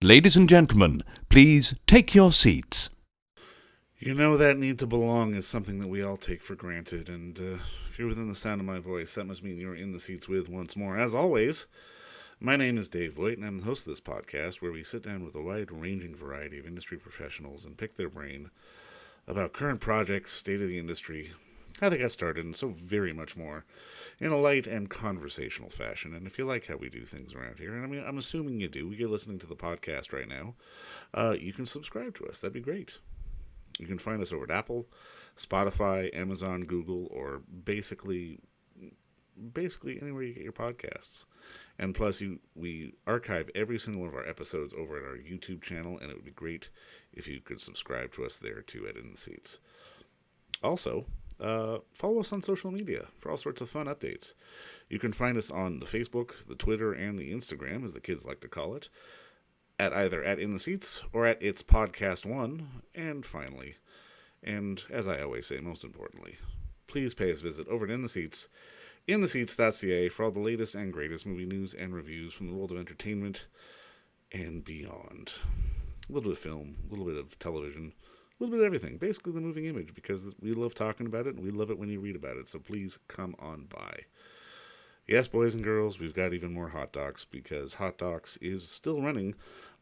Ladies and gentlemen, please take your seats. You know, that need to belong is something that we all take for granted, and if you're within the sound of my voice, that must mean you're in the seats with once more. As always, my name is Dave Voigt, and I'm the host of this podcast where we sit down with a wide-ranging variety of industry professionals and pick their brain about current projects, state of the industry, how they got started, and so very much more in a light and conversational fashion. And if you like how we do things around here, and I mean, I'm assuming you do, you're listening to the podcast right now, you can subscribe to us. That'd be great. You can find us over at Apple, Spotify, Amazon, Google, or basically anywhere you get your podcasts. And plus, we archive every single one of our episodes over at our YouTube channel, and it would be great if you could subscribe to us there too at In the Seats. Also, follow us on social media for all sorts of fun updates. You can find us on the Facebook, the Twitter, and the Instagram, as the kids like to call it, at either at In the Seats or at It's Podcast One. And finally, and as I always say, most importantly, please pay us a visit over at In the Seats, intheseats.ca, for all the latest and greatest movie news and reviews from the world of entertainment and beyond. A little bit of film, a little bit of television, a little bit of everything. Basically the moving image, because we love talking about it and we love it when you read about it. So please come on by. Yes, boys and girls, we've got even more Hot Docs, because Hot Docs is still running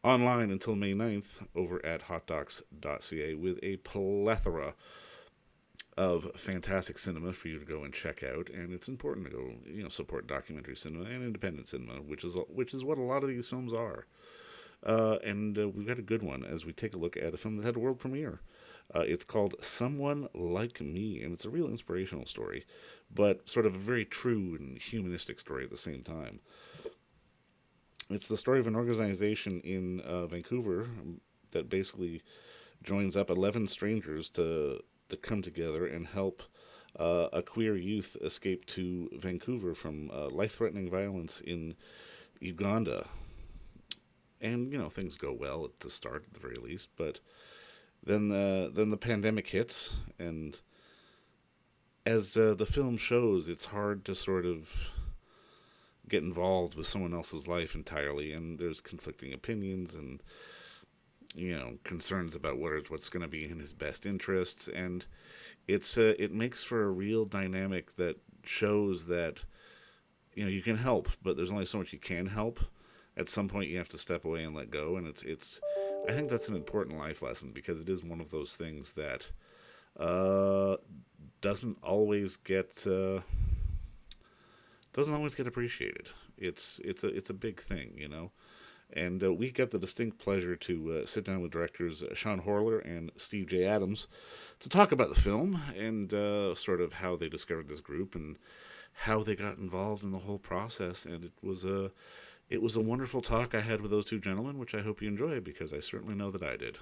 online until May 9th over at HotDocs.ca with a plethora of fantastic cinema for you to go and check out. And it's important to go, support documentary cinema and independent cinema, which is what a lot of these films are. And we've got a good one as we take a look at a film that had a world premiere. It's called Someone Like Me, and it's a real inspirational story, but sort of a very true and humanistic story at the same time. It's the story of an organization in Vancouver that basically joins up 11 strangers to come together and help a queer youth escape to Vancouver from life-threatening violence in Uganda. And, things go well at the start, at the very least, but then the pandemic hits, and as the film shows, it's hard to sort of get involved with someone else's life entirely, and there's conflicting opinions and, concerns about what's going to be in his best interests, and it makes for a real dynamic that shows that, you can help, but there's only so much you can help. At some point, you have to step away and let go, and it's. I think that's an important life lesson, because it is one of those things that doesn't always get appreciated. It's a big thing, And we got the distinct pleasure to sit down with directors Sean Horlor and Steve J. Adams to talk about the film and sort of how they discovered this group and how they got involved in the whole process. And it was a wonderful talk I had with those two gentlemen, which I hope you enjoyed, because I certainly know that I did.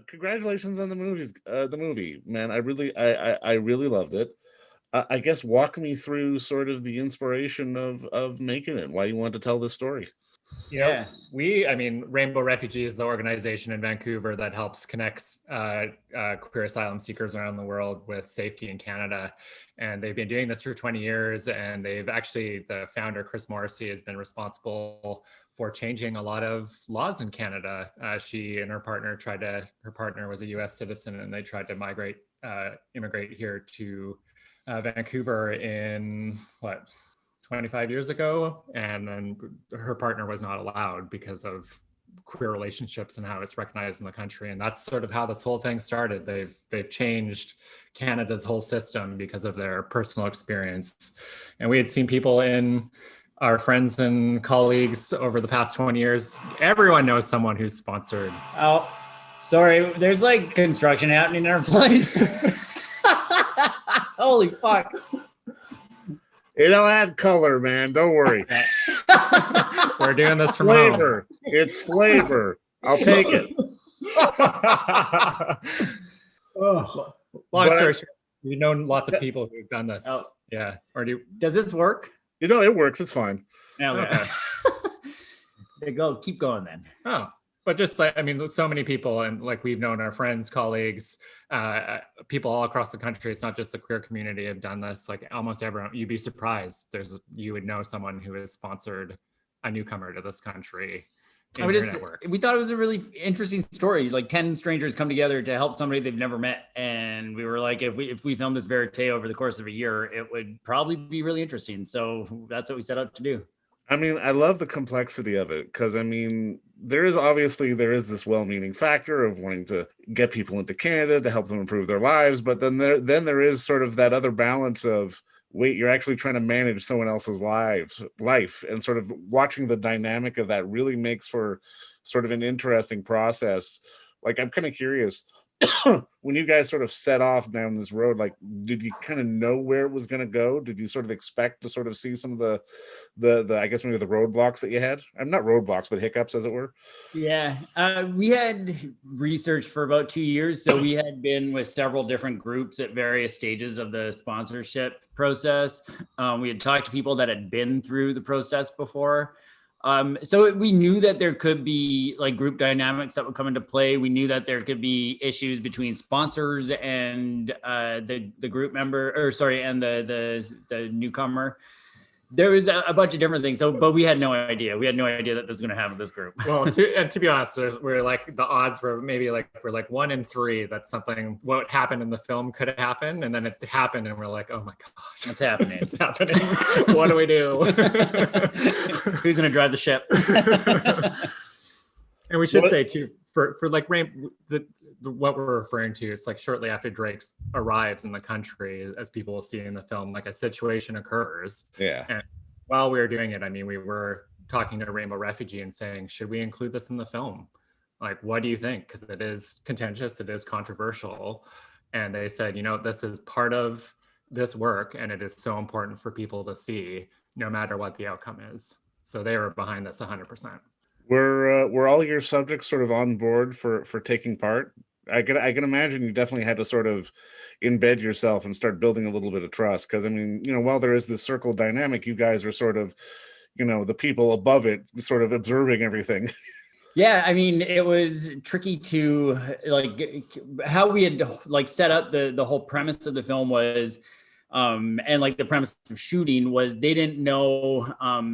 Congratulations on the movie, man. I really loved it. I guess walk me through sort of the inspiration of making it, why you wanted to tell this story. Yeah, Rainbow Refugee is the organization in Vancouver that helps connects queer asylum seekers around the world with safety in Canada. And they've been doing this for 20 years. And the founder, Chris Morrissey, has been responsible for changing a lot of laws in Canada. She and her partner was a US citizen, and they tried to immigrate here to Vancouver in 25 years ago, and then her partner was not allowed because of queer relationships and how it's recognized in the country. And that's sort of how this whole thing started. They've changed Canada's whole system because of their personal experience. And we had seen people in our friends and colleagues over the past 20 years. Everyone knows someone who's sponsored. Oh, sorry. There's construction happening in our place. Holy fuck. It'll add color, man. Don't worry. We're doing this from flavor. home. It's flavor. I'll take it. Long story short, we've known lots of people who've done this. Oh. Yeah. Does this work? It works. It's fine. Okay. Keep going then. Oh. But just so many people, and we've known our friends, colleagues, people all across the country. It's not just the queer community have done this. Almost everyone, you'd be surprised. You would know someone who has sponsored a newcomer to this country. in your network. We thought it was a really interesting story. Like 10 strangers come together to help somebody they've never met. And we were like, if we filmed this verite over the course of a year, it would probably be really interesting. So that's what we set out to do. I mean, I love the complexity of it because I mean, there is this well-meaning factor of wanting to get people into Canada to help them improve their lives, but then there is sort of that other balance of wait, you're actually trying to manage someone else's life, and sort of watching the dynamic of that really makes for sort of an interesting process. Like, I'm kind of curious when you guys sort of set off down this road, like, did you kind of know where it was going to go? Did you sort of expect to sort of see some of the I guess maybe the roadblocks that you had? I'm not roadblocks, but hiccups, as it were. Yeah, we had researched for about 2 years. So we had been with several different groups at various stages of the sponsorship process. We had talked to people that had been through the process before. So we knew that there could be like group dynamics that would come into play. We knew that there could be issues between sponsors and the group member, and the newcomer. There was a bunch of different things. So, but we had no idea. We had no idea that this was going to happen with this group. Well, to be honest, we're like the odds were maybe like we're like 1 in 3 that something what happened in the film could happen, and then it happened, and we're like, oh my gosh, what's happening? It's happening. What do we do? Who's going to drive the ship? And we should say too, for like what we're referring to is like shortly after Drake arrives in the country, as people will see in the film, like a situation occurs. Yeah. And while we were doing it, I mean, we were talking to Rainbow Refugee and saying, should we include this in the film? Like, what do you think? Because it is contentious, it is controversial. And they said, this is part of this work, and it is so important for people to see, no matter what the outcome is. So they were behind this 100%. Were all your subjects sort of on board for taking part? I can imagine you definitely had to sort of embed yourself and start building a little bit of trust, because I mean, while there is this circle dynamic, you guys are sort of, the people above it, sort of observing everything. Yeah, I mean, it was tricky to like how we had like set up the whole premise of the film was. And like the premise of shooting was they didn't know,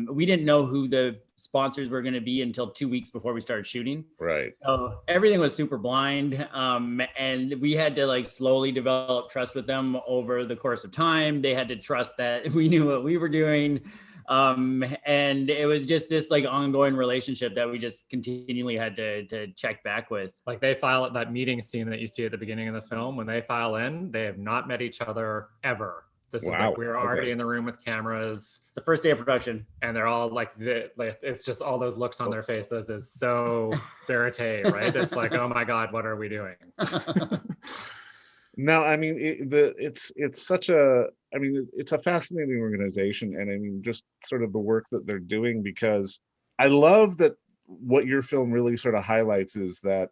we didn't know who the sponsors were going to be until 2 weeks before we started shooting. Right. So everything was super blind. And we had to like slowly develop trust with them over the course of time. They had to trust that we knew what we were doing. And it was just this like ongoing relationship that we just continually had to check back with. Like they file at that meeting scene that you see at the beginning of the film. When they file in, they have not met each other ever. This is like we're already in the room with cameras. It's the first day of production, and they're all like it's just all those looks on their faces is so verite, right? It's like, oh my God, what are we doing? No, I mean it's such a it's a fascinating organization, and I mean just sort of the work that they're doing, because I love that what your film really sort of highlights is that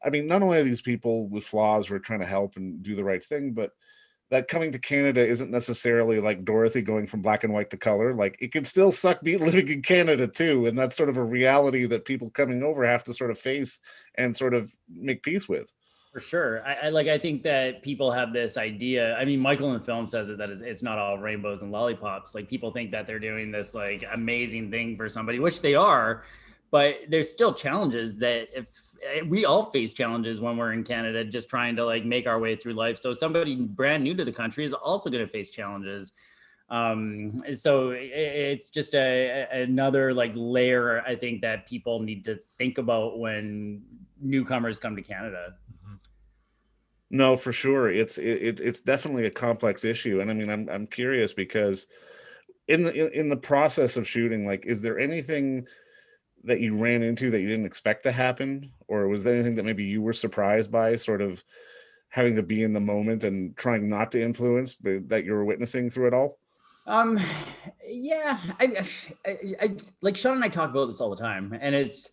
I mean not only are these people with flaws who are trying to help and do the right thing, but that coming to Canada isn't necessarily like Dorothy going from black and white to color. Like it can still suck living in Canada too, and that's sort of a reality that people coming over have to sort of face and sort of make peace with. For sure. I think that people have this idea. I mean, Michael in the film says that it's not all rainbows and lollipops. Like people think that they're doing this like amazing thing for somebody, which they are, but there's still challenges that if we all face challenges when we're in Canada, just trying to like make our way through life. So somebody brand new to the country is also going to face challenges. So it's just another like layer, I think, that people need to think about when newcomers come to Canada. No, for sure. It's definitely a complex issue. And I mean, I'm curious because in the process of shooting, like, is there anything that you ran into that you didn't expect to happen? Or was there anything that maybe you were surprised by, sort of having to be in the moment and trying not to influence, but that you were witnessing through it all? Yeah, I like Sean and I talk about this all the time, and it's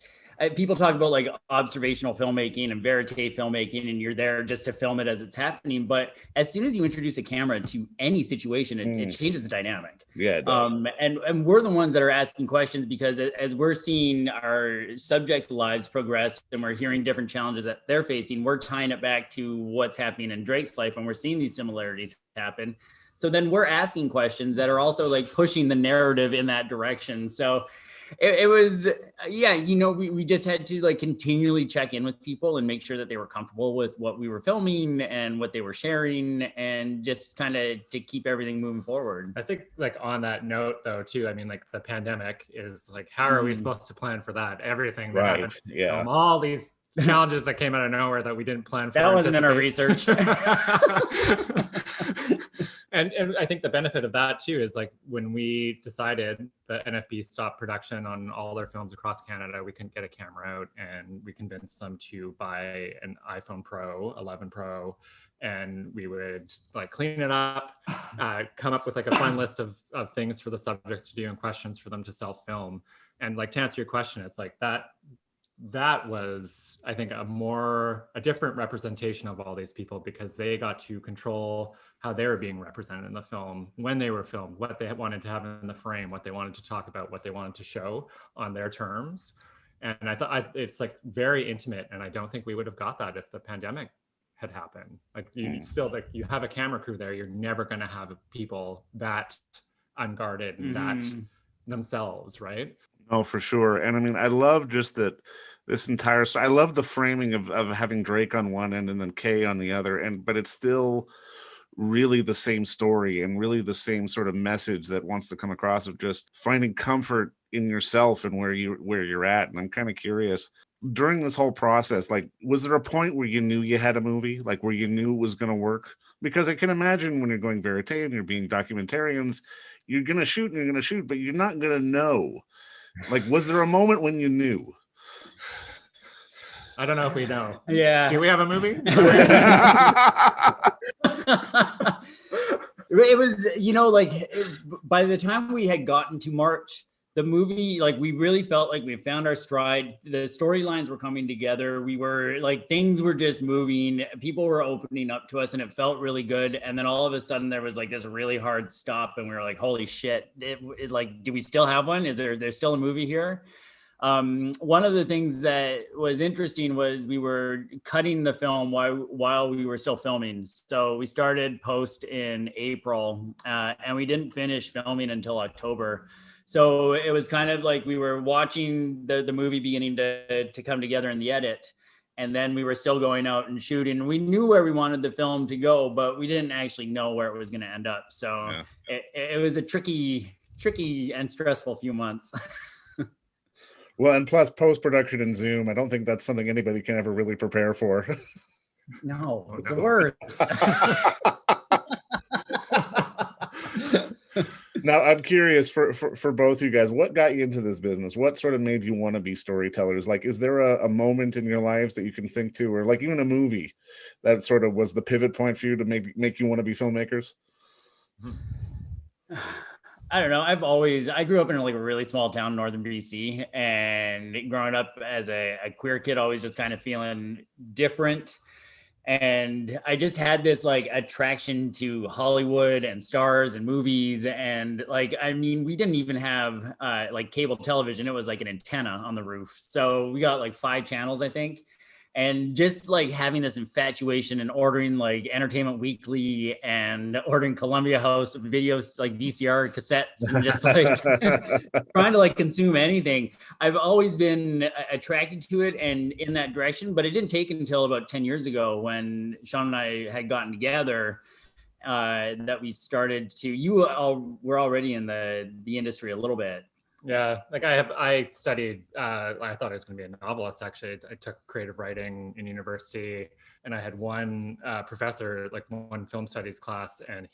people talk about like observational filmmaking and verite filmmaking, and you're there just to film it as it's happening. But as soon as you introduce a camera to any situation, it changes the dynamic. Yeah. It does. And we're the ones that are asking questions, because as we're seeing our subjects' lives progress and we're hearing different challenges that they're facing, we're tying it back to what's happening in Drake's life, and we're seeing these similarities happen. So then we're asking questions that are also like pushing the narrative in that direction. So it was, yeah, you know, we just had to like continually check in with people and make sure that they were comfortable with what we were filming and what they were sharing, and just kind of to keep everything moving forward. I think like on that note though too, I mean, like the pandemic is like, how are we supposed to plan for that? Everything that Right, happened, yeah. all these challenges that came out of nowhere that we didn't plan for. That wasn't in our research. And I think the benefit of that too is like when we decided that NFB stopped production on all their films across Canada, we couldn't get a camera out, and we convinced them to buy an iPhone Pro, 11 Pro, and we would like clean it up, come up with like a fun list of things for the subjects to do and questions for them to self-film. And like to answer your question, it's like that was, I think, a different representation of all these people, because they got to control how they were being represented in the film, when they were filmed, what they wanted to have in the frame, what they wanted to talk about, what they wanted to show on their terms. And I thought it's like very intimate, and I don't think we would have got that if the pandemic had happened. Like you still, like you have a camera crew there, you're never going to have people that unguarded and that themselves, right? Oh, for sure. And I mean, I love just that this entire story. I love the framing of having Drake on one end and then Kay on the other, but it's still really the same story and really the same sort of message that wants to come across, of just finding comfort in yourself and where you're at. And I'm kind of curious, during this whole process, like, was there a point where you knew you had a movie, like where you knew it was going to work? Because I can imagine when you're going verite and you're being documentarians, you're going to shoot and you're going to shoot, but you're not going to know. Like, was there a moment when you knew? I don't know if we know. Yeah. Do we have a movie? It was, you know, like by the time we had gotten to March, the movie, like we really felt like we found our stride. The storylines were coming together. We were like, things were just moving. People were opening up to us, and it felt really good. And then all of a sudden there was like this really hard stop, and we were like, holy shit. It like, do we still have one? Is there's still a movie here? One of the things that was interesting was we were cutting the film while we were still filming. So we started post in April, and we didn't finish filming until October. So it was kind of like we were watching the movie beginning to come together in the edit. And then we were still going out and shooting. We knew where we wanted the film to go, but we didn't actually know where it was going to end up. So yeah. It was a tricky and stressful few months. Well, and plus post-production in Zoom, I don't think that's something anybody can ever really prepare for. No, it's the worst. Now, I'm curious for both you guys, what got you into this business? What sort of made you want to be storytellers? Like, is there a moment in your lives that you can think to, or like even a movie that sort of was the pivot point for you to make you want to be filmmakers? I don't know. I grew up in like a really small town in northern BC, and growing up as a queer kid, always just kind of feeling different. And I just had this like attraction to Hollywood and stars and movies. And like, I mean, we didn't even have like cable television. It was like an antenna on the roof. So we got like 5 channels, I think. And just like having this infatuation and ordering like Entertainment Weekly and ordering Columbia House videos, like VCR cassettes, and just like trying to like consume anything. I've always been attracted to it and in that direction, but it didn't take until about 10 years ago when Sean and I had gotten together that we started to, you all were already in the industry a little bit. Yeah, like I studied, I thought I was going to be a novelist, actually. I took creative writing in university, and I had one professor, like one film studies class, and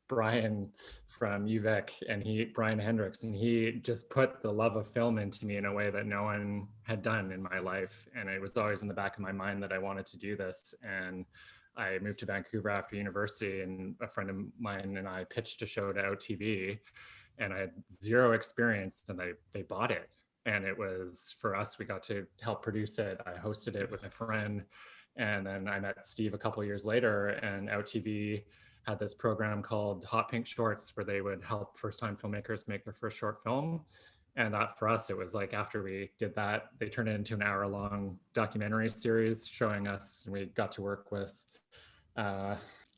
Brian from UVic, and Brian Hendricks, and he just put the love of film into me in a way that no one had done in my life. And it was always in the back of my mind that I wanted to do this. And I moved to Vancouver after university, and a friend of mine and I pitched a show to OTV. And I had zero experience, and they bought it. And it was, for us, we got to help produce it. I hosted it with a friend. And then I met Steve a couple of years later, and OutTV had this program called Hot Pink Shorts, where they would help first-time filmmakers make their first short film. And that, for us, it was like, after we did that, they turned it into an hour-long documentary series showing us, and we got to work with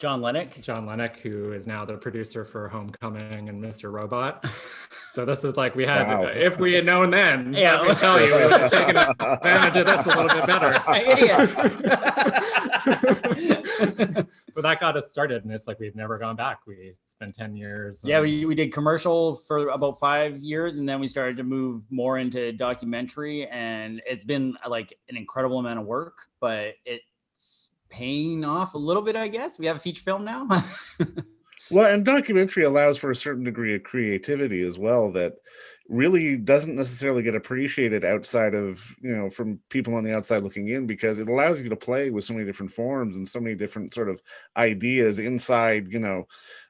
John Lennox. John Lennox, who is now the producer for Homecoming and Mr. Robot. So this is like we had, Wow. if we had known then, Yeah. let me tell you, we would have taken advantage of this a little bit better. Idiots. But that got us started, and it's like we've never gone back. We spent 10 years. Yeah, we did commercial for about 5 years, and then we started to move more into documentary, and it's been like an incredible amount of work, but it's paying off a little bit, I guess. We have a feature film now. Well, and documentary allows for a certain degree of creativity as well that really doesn't necessarily get appreciated outside of, from people on the outside looking in, because it allows you to play with so many different forms and so many different sort of ideas inside,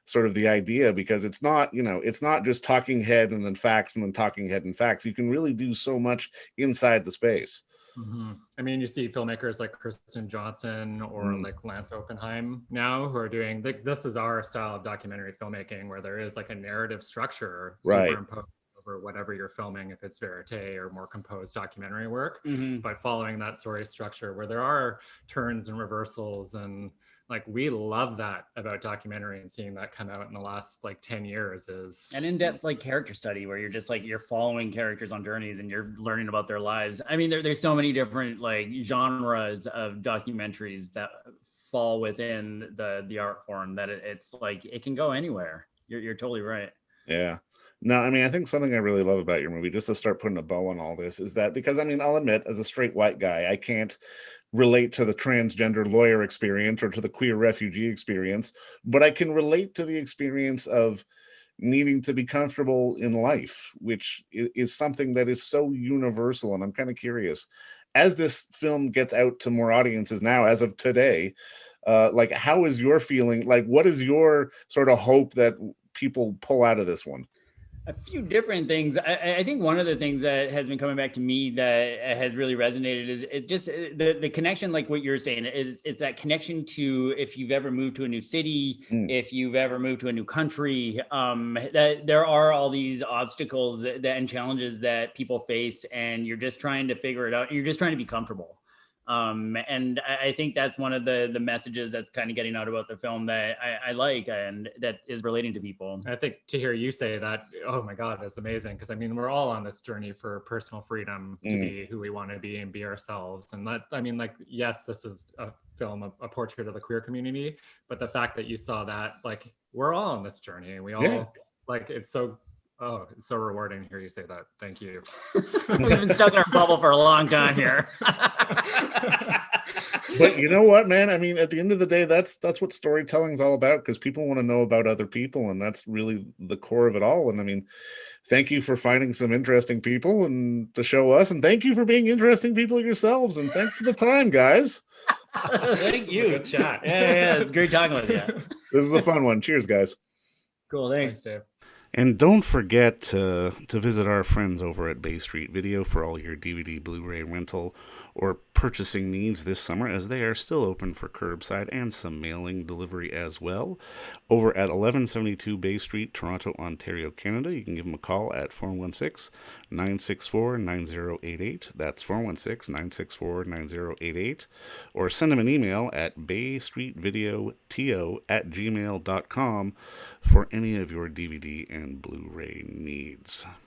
sort of the idea, because it's not, it's not just talking head and then facts and then talking head and facts. You can really do so much inside the space. Mm-hmm. I mean, you see filmmakers like Kristen Johnson or like Lance Oppenheim now who are doing, this is our style of documentary filmmaking, where there is like a narrative structure superimposed over whatever you're filming, if it's verite or more composed documentary work, but following that story structure where there are turns and reversals. And like, we love that about documentary, and seeing that come out in the last like 10 years is an in-depth like character study where you're just like, you're following characters on journeys and you're learning about their lives. I mean, there's so many different like genres of documentaries that fall within the art form that it's like, it can go anywhere. You're totally right. Yeah. No, I mean, I think something I really love about your movie, just to start putting a bow on all this, is that, because I mean, I'll admit, as a straight white guy, I can't relate to the transgender lawyer experience or to the queer refugee experience, but I can relate to the experience of needing to be comfortable in life, which is something that is so universal. And I'm kind of curious, as this film gets out to more audiences now, as of today, like, how is your feeling? Like, what is your sort of hope that people pull out of this one? A few different things. I think one of the things that has been coming back to me that has really resonated is just the connection, like what you're saying, is that connection to, if you've ever moved to a new city, if you've ever moved to a new country, that there are all these obstacles and challenges that people face, and you're just trying to figure it out. You're just trying to be comfortable. And I think that's one of the messages that's kind of getting out about the film that I like, and that is relating to people. I think to hear you say that, oh my God, it's amazing. Because I mean, we're all on this journey for personal freedom to be who we want to be and be ourselves. And that, I mean, like, yes, this is a film, a portrait of the queer community, but the fact that you saw that, like, we're all on this journey, and we all like, it's so rewarding to hear you say that. Thank you. We've been stuck in our bubble for a long time here. But you know what, man? I mean, at the end of the day, that's what storytelling is all about, because people want to know about other people, and that's really the core of it all. And I mean, thank you for finding some interesting people and to show us, and thank you for being interesting people yourselves, and thanks for the time, guys. Thank you. Good chat. Yeah, it's great talking with you. This is a fun one. Cheers, guys. Cool, thanks. Dave. And don't forget to visit our friends over at Bay Street Video for all your DVD, Blu-ray rental, or purchasing needs this summer, as they are still open for curbside and some mailing delivery as well. Over at 1172 Bay Street, Toronto, Ontario, Canada. You can give them a call at 416-964-9088. That's 416-964-9088. Or send them an email at baystreetvideoto@gmail.com for any of your DVD and Blu-ray needs.